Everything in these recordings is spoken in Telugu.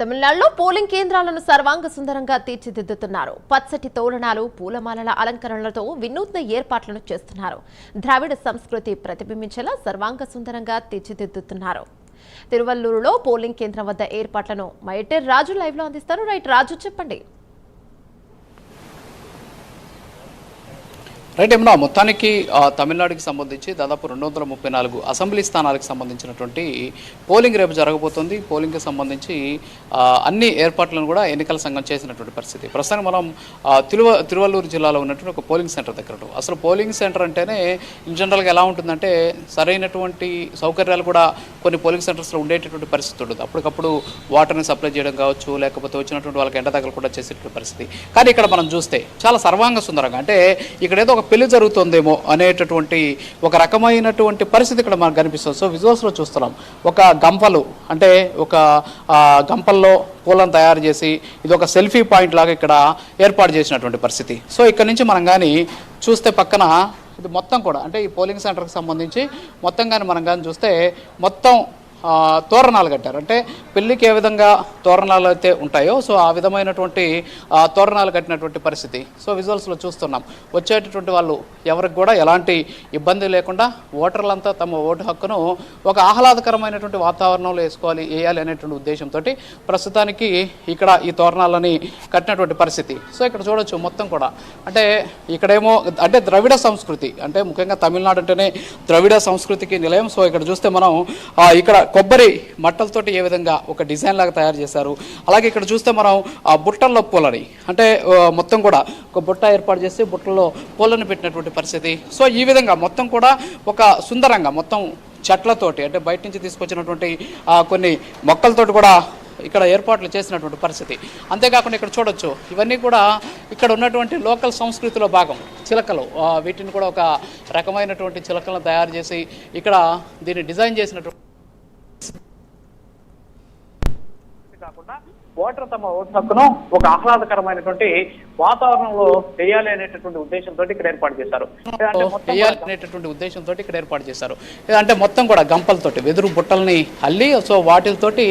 తమిళనాడులో పోలింగ్ కేంద్రాలను సర్వాంగ సుందరంగా తీర్చిదిద్దుతున్నారు. పచ్చటి తోరణాలు, పూలమాలల అలంకరణలతో వినూత్న ఏర్పాట్లను చేస్తున్నారు. ద్రావిడ సంస్కృతి ప్రతిబింబించేలా సర్వాంగ సుందరంగా తీర్చిదిద్దుతున్నారు. తిరువల్లూరులో పోలింగ్ కేంద్రం వద్ద ఏర్పాట్లను మా ఎడిటర్ రాజు లైవ్ లో అందిస్తారు. రైట్ రాజు, చెప్పండి. రైట్ ఏమన్నా మొత్తానికి తమిళనాడుకి సంబంధించి దాదాపు 234 అసెంబ్లీ స్థానాలకు సంబంధించినటువంటి పోలింగ్ రేపు జరగబోతుంది. పోలింగ్కి సంబంధించి అన్ని ఏర్పాట్లను కూడా ఎన్నికల సంఘం చేసినటువంటి పరిస్థితి. ప్రస్తుతం మనం తిరువల్లూరు జిల్లాలో ఉన్నటువంటి ఒక పోలింగ్ సెంటర్ దగ్గర. అసలు పోలింగ్ సెంటర్ అంటేనే ఇన్ జనరల్గా ఎలా ఉంటుందంటే సరైనటువంటి సౌకర్యాలు కూడా కొన్ని పోలింగ్ సెంటర్స్లో ఉండేటటువంటి పరిస్థితి ఉంటుంది. అప్పటికప్పుడు వాటర్ని సప్లై చేయడం కావచ్చు, లేకపోతే వచ్చినటువంటి వాళ్ళకి ఎండ తగలు కూడా చేసేటువంటి పరిస్థితి. కానీ ఇక్కడ మనం చూస్తే చాలా సర్వాంగ సుందరంగా, అంటే ఇక్కడ ఏదో ఒక పెళ్లి జరుగుతుందేమో అనేటటువంటి ఒక రకమైనటువంటి పరిస్థితి ఇక్కడ మనకు కనిపిస్తుంది. సో విజువల్స్లో చూస్తున్నాం ఒక గంపలు, అంటే ఒక గంపల్లో పూలను తయారు చేసి ఇది ఒక సెల్ఫీ పాయింట్ లాగా ఇక్కడ ఏర్పాటు చేసినటువంటి పరిస్థితి. సో ఇక్కడ నుంచి మనం కానీ చూస్తే పక్కన ఇది మొత్తం కూడా, అంటే ఈ పోలింగ్ సెంటర్కి సంబంధించి మొత్తం కానీ మనం కానీ చూస్తే మొత్తం తోరణాలు కట్టారు. అంటే పెళ్ళికి ఏ విధంగా తోరణాలు అయితే ఉంటాయో సో ఆ విధమైనటువంటి తోరణాలు కట్టినటువంటి పరిస్థితి. సో విజువల్స్లో చూస్తున్నాం. వచ్చేటటువంటి వాళ్ళు ఎవరికి కూడా ఎలాంటి ఇబ్బంది లేకుండా ఓటర్లంతా తమ ఓటు హక్కును ఒక ఆహ్లాదకరమైనటువంటి వాతావరణంలో వేయాలి అనేటువంటి ఉద్దేశంతో ప్రస్తుతానికి ఇక్కడ ఈ తోరణాలని కట్టినటువంటి పరిస్థితి. సో ఇక్కడ చూడొచ్చు మొత్తం కూడా, అంటే ఇక్కడేమో అంటే ద్రవిడ సంస్కృతి, అంటే ముఖ్యంగా తమిళనాడు అంటేనే ద్రవిడ సంస్కృతికి నిలయం. సో ఇక్కడ చూస్తే మనం ఇక్కడ కొబ్బరి మట్టలతోటి ఏ విధంగా ఒక డిజైన్ లాగా తయారు చేశారు. అలాగే ఇక్కడ చూస్తే మనం ఆ బుట్టల్లో పూలని, అంటే మొత్తం కూడా ఒక బుట్ట ఏర్పాటు చేసి బుట్టల్లో పూలను పెట్టినటువంటి పరిస్థితి. సో ఈ విధంగా మొత్తం కూడా ఒక సుందరంగా మొత్తం చెట్లతోటి, అంటే బయట నుంచి తీసుకొచ్చినటువంటి కొన్ని మొక్కలతోటి కూడా ఇక్కడ ఏర్పాట్లు చేసినటువంటి పరిస్థితి. అంతేకాకుండా ఇక్కడ చూడొచ్చు ఇవన్నీ కూడా ఇక్కడ ఉన్నటువంటి లోకల్ సంస్కృతిలో భాగం. చిలకలు, వీటిని కూడా ఒక రకమైనటువంటి చిలకలను తయారు చేసి ఇక్కడ దీన్ని డిజైన్ చేసినటువంటి కాకుండా ఓటర్ తమ ఓటు హక్కును ఒక ఆహ్లాదకరమైనటువంటి వాతావరణంలో చేయాలి అనేటటువంటి ఉద్దేశంతో ఇక్కడ ఏర్పాటు చేశారు. అంటే మొత్తం కూడా గంపలతోటి వెదురు బుట్టల్ని అల్లి సో వాటితోటి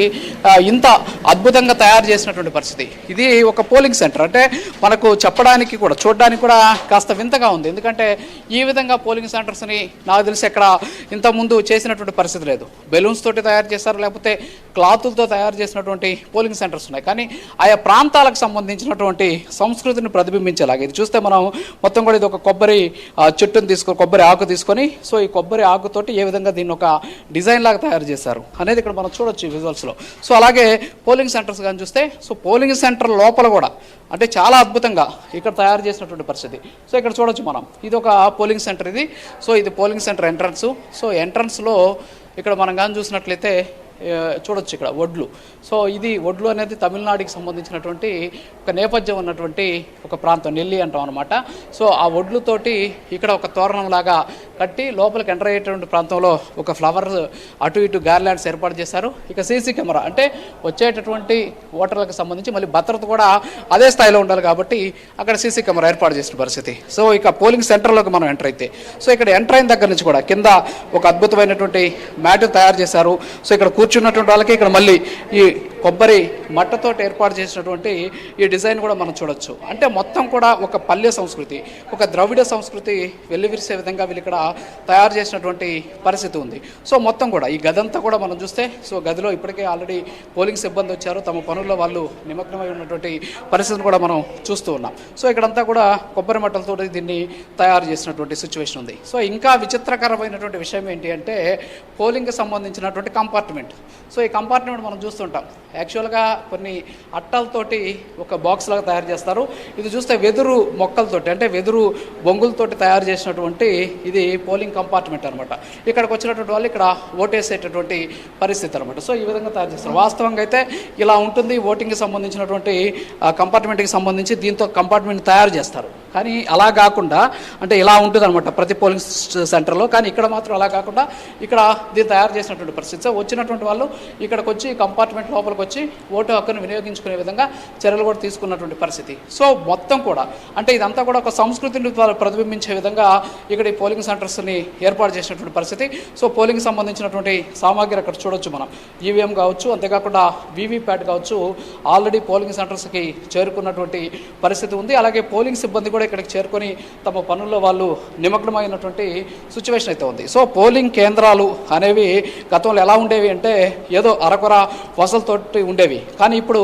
ఇంత అద్భుతంగా తయారు చేసినటువంటి పరిస్థితి. ఇది ఒక పోలింగ్ సెంటర్, అంటే మనకు చెప్పడానికి కూడా చూడడానికి కూడా కాస్త వింతగా ఉంది. ఎందుకంటే ఈ విధంగా పోలింగ్ సెంటర్స్ని నాకు తెలిసి ఎక్కడ ఇంతకుముందు చేసినటువంటి పరిస్థితి లేదు. బెలూన్స్ తోటి తయారు చేస్తారు, లేకపోతే క్లాతులతో తయారు చేసినటువంటి పోలింగ్ సెంటర్స్ ఉన్నాయి. కానీ ఆయా ప్రాంతాలకు సంబంధించినటువంటి సంస్కృతిని ప్రతిబింబించేలాగా ఇది చూస్తే మనం మొత్తం కూడా ఇది ఒక కొబ్బరి చెట్టును తీసుకొని, కొబ్బరి ఆకు తీసుకొని, సో ఈ కొబ్బరి ఆకుతోటి ఏ విధంగా దీన్ని ఒక డిజైన్ లాగా తయారు చేశారు అనేది ఇక్కడ మనం చూడొచ్చు ఈ విజువల్స్లో. సో అలాగే పోలింగ్ సెంటర్స్ కానీ చూస్తే, సో పోలింగ్ సెంటర్ లోపల కూడా అంటే చాలా అద్భుతంగా ఇక్కడ తయారు చేసినటువంటి పరిస్థితి. సో ఇక్కడ చూడొచ్చు మనం, ఇది ఒక పోలింగ్ సెంటర్ ఇది. సో ఇది పోలింగ్ సెంటర్ ఎంట్రన్స్. సో ఎంట్రన్స్లో ఇక్కడ మనం కానీ చూసినట్లయితే చూడొచ్చు ఇక్కడ వడ్లు. సో ఇది వడ్లు అనేది తమిళనాడుకి సంబంధించినటువంటి ఒక నేపథ్యం ఉన్నటువంటి ఒక ప్రాంతం, నెల్లి అంటాం అనమాట. సో ఆ వడ్లుతోటి ఇక్కడ ఒక తోరణం లాగా కట్టి లోపలికి ఎంటర్ అయ్యేటువంటి ప్రాంతంలో ఒక ఫ్లవర్ అటు ఇటు గార్లాండ్స్ ఏర్పాటు చేశారు. ఇక సీసీ కెమెరా, అంటే వచ్చేటటువంటి ఓటర్లకు సంబంధించి మళ్ళీ భద్రత కూడా అదే స్థాయిలో ఉండాలి కాబట్టి అక్కడ సీసీ కెమెరా ఏర్పాటు చేసిన పరిస్థితి. సో ఇక పోలింగ్ సెంటర్లోకి మనం ఎంటర్ అయితే, సో ఇక్కడ ఎంటర్ అయిన దగ్గర నుంచి కూడా కింద ఒక అద్భుతమైనటువంటి మ్యాట్ తయారు చేశారు. సో ఇక్కడ కూర్చున్నటువంటి వాళ్ళకి ఇక్కడ మళ్ళీ ఈ కొబ్బరి మట్టతో ఏర్పాటు చేసినటువంటి ఈ డిజైన్ కూడా మనం చూడొచ్చు. అంటే మొత్తం కూడా ఒక పల్లె సంస్కృతి, ఒక ద్రవిడ సంస్కృతి వెల్లివిరిసే విధంగా వీళ్ళు ఇక్కడ తయారు చేసినటువంటి పరిస్థితి ఉంది. సో మొత్తం కూడా ఈ గదంతా కూడా మనం చూస్తే, సో గదిలో ఇప్పటికే ఆల్రెడీ పోలింగ్ సిబ్బంది వచ్చారు, తమ పనుల్లో వాళ్ళు నిమగ్నమై ఉన్నటువంటి పరిస్థితిని కూడా మనం చూస్తూ ఉన్నాం. సో ఇక్కడంతా కూడా కొబ్బరి మట్టలతో దీన్ని తయారు చేసినటువంటి సిచ్యువేషన్ ఉంది. సో ఇంకా విచిత్రకరమైనటువంటి విషయం ఏంటి అంటే పోలింగ్కి సంబంధించినటువంటి కంపార్ట్మెంట్. సో ఈ కంపార్ట్మెంట్ మనం చూస్తుంటాం, యాక్చువల్గా కొన్ని అట్టలతోటి ఒక బాక్స్ లాగా తయారు చేస్తారు. ఇది చూస్తే వెదురు మొక్కలతోటి, అంటే వెదురు బొంగులతోటి తయారు చేసినటువంటి ఇది పోలింగ్ కంపార్ట్మెంట్ అనమాట. ఇక్కడికి వచ్చినటువంటి వాళ్ళు ఇక్కడ ఓటేసేటటువంటి పరిస్థితి అనమాట. సో ఈ విధంగా తయారు చేస్తారు. వాస్తవంగా అయితే ఇలా ఉంటుంది ఓటింగ్కి సంబంధించినటువంటి కంపార్ట్మెంట్కి సంబంధించి దీంతో కంపార్ట్మెంట్ తయారు చేస్తారు. కానీ అలా కాకుండా, అంటే ఇలా ఉంటుంది అనమాట ప్రతి పోలింగ్ సెంటర్లో. కానీ ఇక్కడ మాత్రం అలా కాకుండా ఇక్కడ దీన్ని తయారు చేసినటువంటి పరిస్థితి. సో వచ్చినటువంటి వాళ్ళు ఇక్కడికి వచ్చి కంపార్ట్మెంట్ లోపలికి వచ్చి ఓటు హక్కును వినియోగించుకునే విధంగా చర్యలు కూడా తీసుకున్నటువంటి పరిస్థితి. సో మొత్తం కూడా అంటే ఇదంతా కూడా ఒక సంస్కృతిని ప్రతిబింబించే విధంగా ఇక్కడ ఈ పోలింగ్ సెంటర్స్ సెంటర్స్ని ఏర్పాటు చేసినటువంటి పరిస్థితి. సో పోలింగ్కి సంబంధించినటువంటి సామాగ్రి అక్కడ చూడొచ్చు మనం. ఈవీఎం కావచ్చు, అంతేకాకుండా వీవీప్యాట్ కావచ్చు, ఆల్రెడీ పోలింగ్ సెంటర్స్కి చేరుకున్నటువంటి పరిస్థితి ఉంది. అలాగే పోలింగ్ సిబ్బంది కూడా ఇక్కడికి చేరుకొని తమ పనుల్లో వాళ్ళు నిమగ్నమైనటువంటి సిచ్యువేషన్ అయితే ఉంది. సో పోలింగ్ కేంద్రాలు అనేవి గతంలో ఎలా ఉండేవి అంటే ఏదో అరకొర వసలతోటి ఉండేవి. కానీ ఇప్పుడు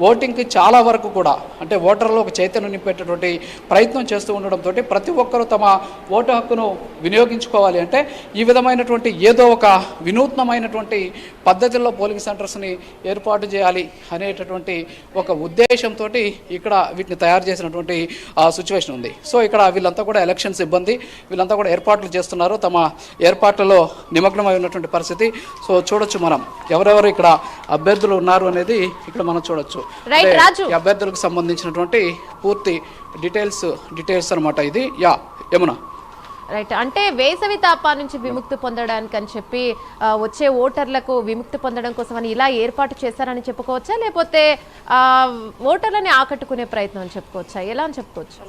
ఓటింగ్కి చాలా వరకు కూడా అంటే ఓటర్లో ఒక చైతన్యం నింపేటటువంటి ప్రయత్నం చేస్తూ ఉండడంతో ప్రతి ఒక్కరూ తమ ఓటు హక్కును వినియోగించుకోవాలి అంటే ఈ విధమైనటువంటి ఏదో ఒక వినూత్నమైనటువంటి పద్ధతుల్లో పోలింగ్ సెంటర్స్ని ఏర్పాటు చేయాలి అనేటటువంటి ఒక ఉద్దేశంతో ఇక్కడ వీటిని తయారు చేసినటువంటి సిచ్యువేషన్ ఉంది. సో ఇక్కడ వీళ్ళంతా కూడా ఎలక్షన్ సిబ్బంది వీళ్ళంతా కూడా ఏర్పాట్లు చేస్తున్నారు, తమ ఏర్పాట్లలో నిమగ్నమై ఉన్నటువంటి పరిస్థితి. సో చూడొచ్చు మనం ఎవరెవరు ఇక్కడ అభ్యర్థులు ఉన్నారు అనేది ఇక్కడ మనం చూడొచ్చు. ఈ అభ్యర్థులకు సంబంధించినటువంటి పూర్తి డీటెయిల్స్ అనమాట ఇది. యమున రైట్, అంటే వేసవి తాపా నుంచి విముక్తి పొందడానికి అని చెప్పి వచ్చే ఓటర్లకు విముక్తి పొందడం కోసం అని ఇలా ఏర్పాటు చేశారని చెప్పుకోవచ్చా, లేకపోతే ఓటర్లని ఆకట్టుకునే ప్రయత్నం అని చెప్పుకోవచ్చా, ఎలా అని చెప్పుకోవచ్చు?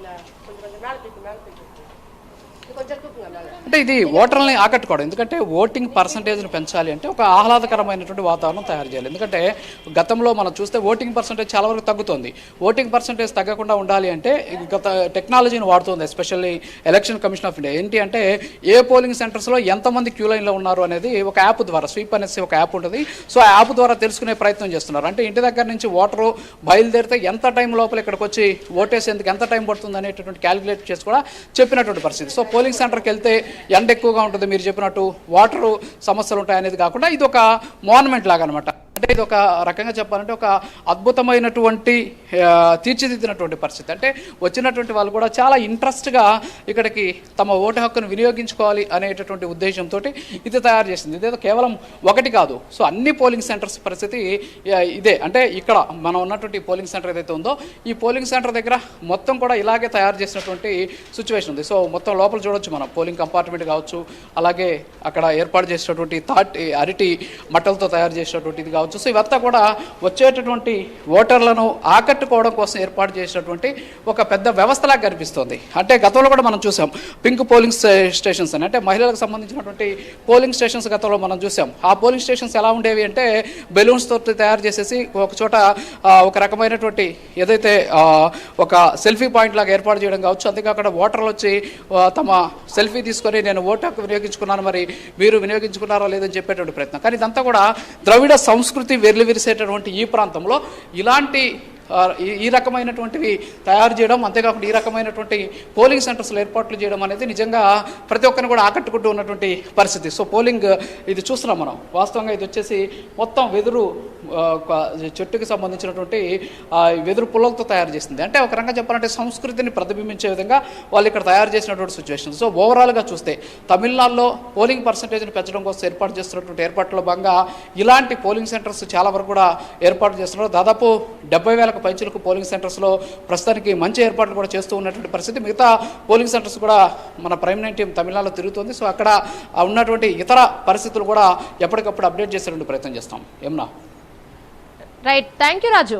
అంటే ఇది ఓటర్లని ఆకట్టుకోవడం. ఎందుకంటే ఓటింగ్ పర్సంటేజ్ను పెంచాలి అంటే ఒక ఆహ్లాదకరమైనటువంటి వాతావరణం తయారు చేయాలి. ఎందుకంటే గతంలో మనం చూస్తే ఓటింగ్ పర్సంటేజ్ చాలా వరకు తగ్గుతుంది. ఓటింగ్ పర్సంటేజ్ తగ్గకుండా ఉండాలి అంటే గత టెక్నాలజీని వాడుతుంది, especially election commission of India. ఏంటి అంటే ఏ పోలింగ్ సెంటర్స్లో ఎంతమంది క్యూ లైన్లో ఉన్నారు అనేది ఒక యాప్ ద్వారా, స్వీప్ అనేసి ఒక యాప్ ఉంటుంది. సో ఆ యాప్ ద్వారా తెలుసుకునే ప్రయత్నం చేస్తున్నారు. అంటే ఇంటి దగ్గర నుంచి ఓటరు బయలుదేరితే ఎంత టైం లోపల ఇక్కడికి వచ్చి ఓటేసేందుకు ఎంత టైం పడుతుంది అనేటటువంటి క్యాలిక్యులేట్ చేసి కూడా చెప్పినటువంటి పరిస్థితి. సో పోలింగ్ సెంటర్కి వెళ్తే ఎండ ఎక్కువగా ఉంటుంది, మీరు చెప్పినట్టు వాటరు సమస్యలు ఉంటాయి అనేది కాకుండా ఇది ఒక మాన్యుమెంట్ లాగా అనమాట. అంటే ఇది ఒక రకంగా చెప్పాలంటే ఒక అద్భుతమైనటువంటి తీర్చిదిద్దినటువంటి పరిస్థితి. అంటే వచ్చినటువంటి వాళ్ళు కూడా చాలా ఇంట్రెస్ట్గా ఇక్కడికి తమ ఓటు హక్కును వినియోగించుకోవాలి అనేటటువంటి ఉద్దేశంతో ఇది తయారు చేసింది. ఇదేదో కేవలం ఒకటి కాదు, సో అన్ని పోలింగ్ సెంటర్స్ పరిస్థితి ఇదే. అంటే ఇక్కడ మనం ఉన్నటువంటి పోలింగ్ సెంటర్ ఏదైతే ఉందో ఈ పోలింగ్ సెంటర్ దగ్గర మొత్తం కూడా ఇలాగే తయారు చేసినటువంటి సిచ్యువేషన్ ఉంది. సో మొత్తం లోపల చూడొచ్చు మనం, పోలింగ్ కంపార్ట్మెంట్ కావచ్చు, అలాగే అక్కడ ఏర్పాటు చేసినటువంటి అరటి మట్టలతో తయారు చేసినటువంటి ఇది కావచ్చు. సో ఇవంతా కూడా వచ్చేటటువంటి ఓటర్లను ఆకట్టుకోవడం కోసం ఏర్పాటు చేసినటువంటి ఒక పెద్ద వ్యవస్థలాగా కనిపిస్తుంది. అంటే గతంలో కూడా మనం చూసాం పింక్ పోలింగ్ స్టేషన్స్ అని, అంటే మహిళలకు సంబంధించినటువంటి పోలింగ్ స్టేషన్స్ గతంలో మనం చూసాం. ఆ పోలింగ్ స్టేషన్స్ ఎలా ఉండేవి అంటే బెలూన్స్ తోటి తయారు చేసేసి ఒక చోట ఒక రకమైనటువంటి ఏదైతే ఒక సెల్ఫీ పాయింట్ లాగా ఏర్పాటు చేయడం కావచ్చు. అంతేకాకుండా ఓటర్లు వచ్చి తమ సెల్ఫీ తీసుకొని నేను ఓటు హక్కు వినియోగించుకున్నాను, మరి మీరు వినియోగించుకున్నారా లేదని చెప్పేటువంటి ప్రయత్నం. కానీ ఇదంతా కూడా ద్రవిడ సంస్కృతి వెర్లివిరిసేటటువంటి ఈ ప్రాంతంలో ఇలాంటి ఈ రకమైనటువంటివి తయారు చేయడం, అంతేకాకుండా ఈ రకమైనటువంటి పోలింగ్ సెంటర్స్లో ఏర్పాట్లు చేయడం అనేది నిజంగా ప్రతి ఒక్కరిని కూడా ఆకట్టుకుంటూ ఉన్నటువంటి పరిస్థితి. సో పోలింగ్ ఇది చూస్తున్నాం మనం. వాస్తవంగా ఇది వచ్చేసి మొత్తం వెదురు చెట్టుకి సంబంధించినటువంటి వెదురు పుల్లలతో తయారు చేసింది. అంటే ఒక రకంగా చెప్పాలంటే సంస్కృతిని ప్రతిబింబించే విధంగా వాళ్ళు ఇక్కడ తయారు చేసినటువంటి సిచ్యువేషన్. సో ఓవరాల్గా చూస్తే తమిళనాడులో పోలింగ్ పర్సంటేజ్ని పెంచడం కోసం ఏర్పాటు చేస్తున్నటువంటి ఏర్పాట్ల భాగంగా ఇలాంటి పోలింగ్ సెంటర్స్ చాలా వరకు కూడా ఏర్పాటు చేస్తున్నారు. దాదాపు 70,000 పైచులకు పోలింగ్ సెంటర్స్లో ప్రస్తుతానికి మంచి ఏర్పాట్లు కూడా చేస్తూ ఉన్నటువంటి పరిస్థితి. మిగతా పోలింగ్ సెంటర్స్ కూడా మన ప్రైమ్ నైన్ టీం తమిళనాడులో తిరుగుతుంది. సో అక్కడ ఉన్నటువంటి ఇతర పరిస్థితులు కూడా ఎప్పటికప్పుడు అప్డేట్ చేసేటువంటి ప్రయత్నం చేస్తాం. ఏమన్నా రైట్, థ్యాంక్ యూ రాజు.